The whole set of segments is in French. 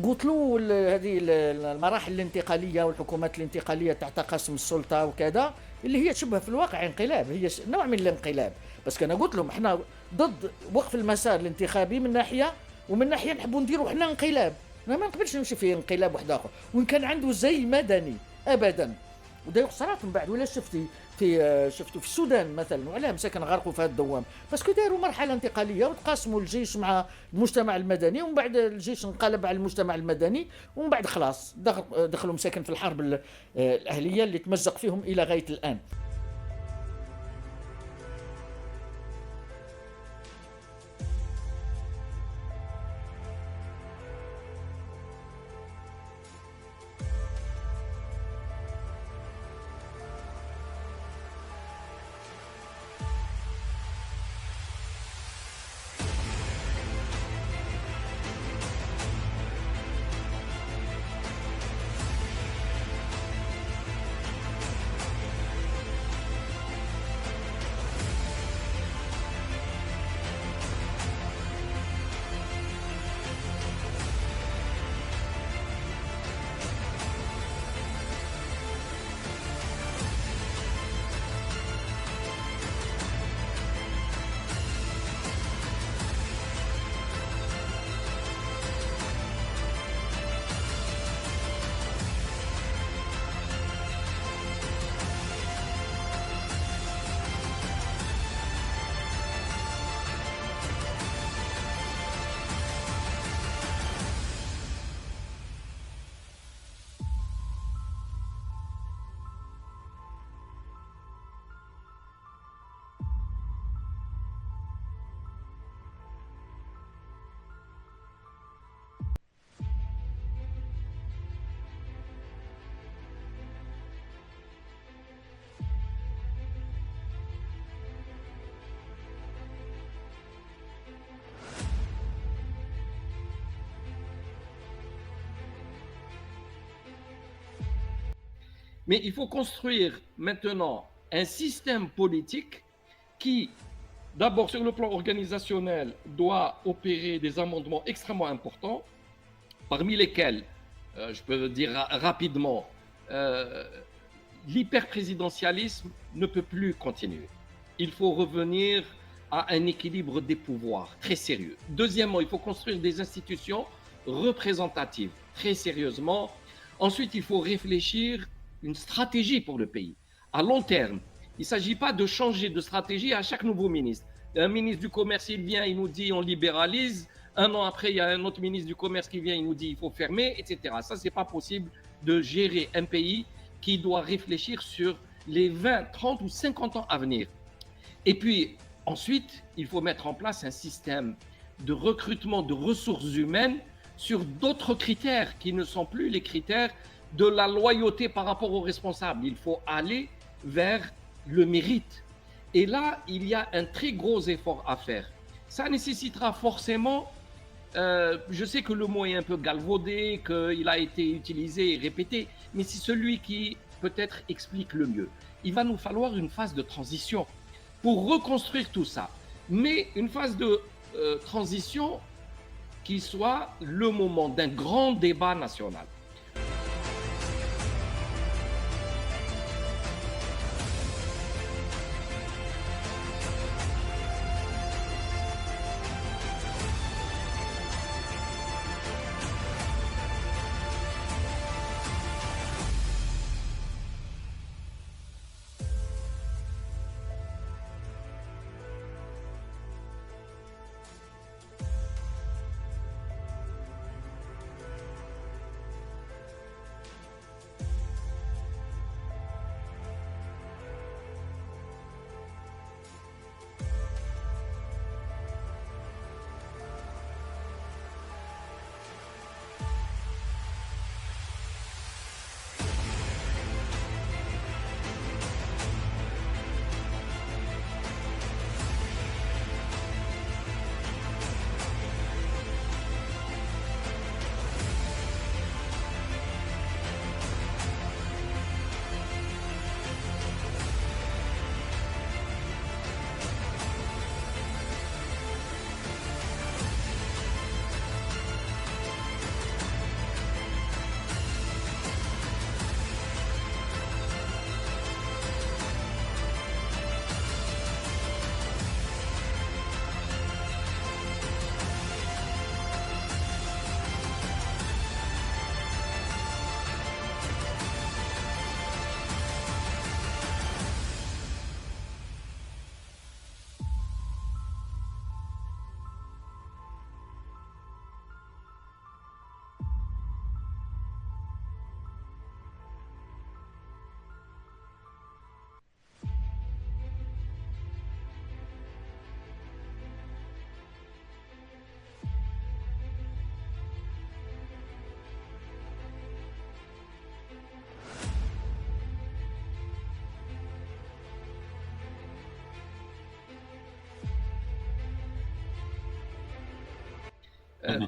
قلت له هذه المراحل الانتقاليه والحكومات الانتقاليه تاع تقاسم السلطه وكذا، اللي هي تشبه في الواقع انقلاب، هي نوع من الانقلاب. بس انا قلت لهم احنا ضد وقف المسار الانتخابي من ناحيه، ومن ناحيه نحبوا نديروا احنا انقلاب. انا ما نقبلش نمشي في انقلاب واحد اخر وان كان عنده زي مدني ابدا. ودايوغ صراحه من بعد ولا شفتي شفتوا في السودان مثلا، وعلاه مساكن غرقوا في هذا الدوام، باسكو داروا مرحله انتقاليه وتقاسموا الجيش مع المجتمع المدني، ومن بعد الجيش انقلب على المجتمع المدني، ومن بعد خلاص دخلوا مساكن في الحرب الاهليه اللي تمزق فيهم الى غايه الان. Mais il faut construire maintenant un système politique qui, d'abord sur le plan organisationnel, doit opérer des amendements extrêmement importants, parmi lesquels, je peux dire rapidement, l'hyperprésidentialisme ne peut plus continuer. Il faut revenir à un équilibre des pouvoirs très sérieux. Deuxièmement, il faut construire des institutions représentatives très sérieusement. Ensuite, il faut réfléchir une stratégie pour le pays à long terme. Il ne s'agit pas de changer de stratégie à chaque nouveau ministre. Un ministre du commerce, il vient, il nous dit on libéralise. Un an après, il y a un autre ministre du commerce qui vient, il nous dit il faut fermer, etc. Ça, c'est pas possible de gérer un pays qui doit réfléchir sur les 20, 30 ou 50 ans à venir. Et puis, ensuite, il faut mettre en place un système de recrutement de ressources humaines sur d'autres critères qui ne sont plus les critères de la loyauté par rapport aux responsables. Il faut aller vers le mérite. Et là, il y a un très gros effort à faire. Ça nécessitera forcément, je sais que le mot est un peu galvaudé, qu'il a été utilisé et répété, mais c'est celui qui peut-être explique le mieux. Il va nous falloir une phase de transition pour reconstruire tout ça. Mais une phase de transition qui soit le moment d'un grand débat national.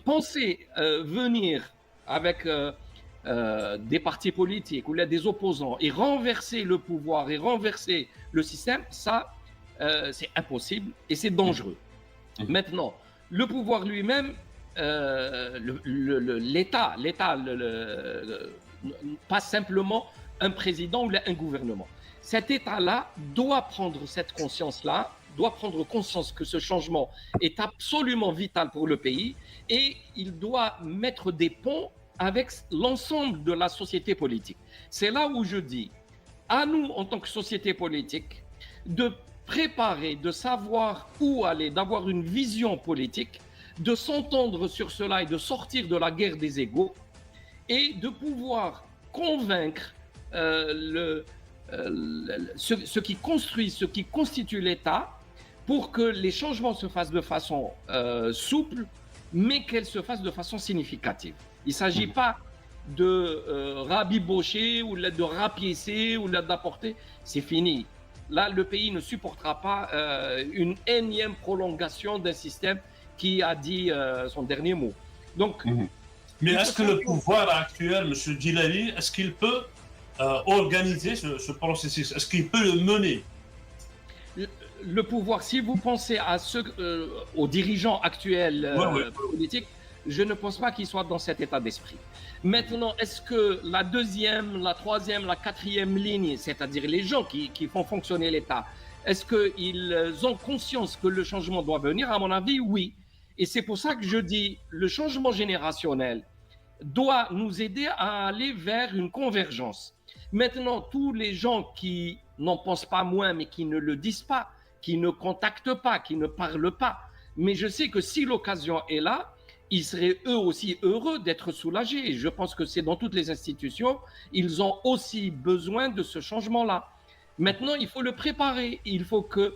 Penser venir avec des partis politiques ou là, des opposants et renverser le pouvoir et renverser le système, ça, c'est impossible et c'est dangereux. Maintenant, le pouvoir lui-même, l'État, pas simplement un président ou un gouvernement. Cet État-là doit prendre cette conscience-là, doit prendre conscience que ce changement est absolument vital pour le pays et il doit mettre des ponts avec l'ensemble de la société politique. C'est là où je dis, à nous, en tant que société politique, de préparer, de savoir où aller, d'avoir une vision politique, de s'entendre sur cela et de sortir de la guerre des égos et de pouvoir convaincre ce qui construit, ce qui constitue l'État pour que les changements se fassent de façon souple, mais qu'elles se fassent de façon significative. Il ne s'agit pas de rabibocher ou de rapiécer ou d'apporter. C'est fini. Là, le pays ne supportera pas une énième prolongation d'un système qui a dit son dernier mot. Donc, mais est-ce que le pouvoir actuel, M. Djilali, est-ce qu'il peut organiser ce processus? Est-ce qu'il peut le mener? Le pouvoir, si vous pensez aux dirigeants actuels politiques, je ne pense pas qu'ils soient dans cet état d'esprit. Maintenant, est-ce que la deuxième, la troisième, la quatrième ligne, c'est-à-dire les gens qui font fonctionner l'État, est-ce qu'ils ont conscience que le changement doit venir? À mon avis, oui. Et c'est pour ça que je dis, le changement générationnel doit nous aider à aller vers une convergence. Maintenant, tous les gens qui n'en pensent pas moins, mais qui ne le disent pas, qui ne contactent pas, qui ne parlent pas, mais je sais que si l'occasion est là, ils seraient eux aussi heureux d'être soulagés. Et je pense que c'est dans toutes les institutions, ils ont aussi besoin de ce changement-là. Maintenant, il faut le préparer. Il faut que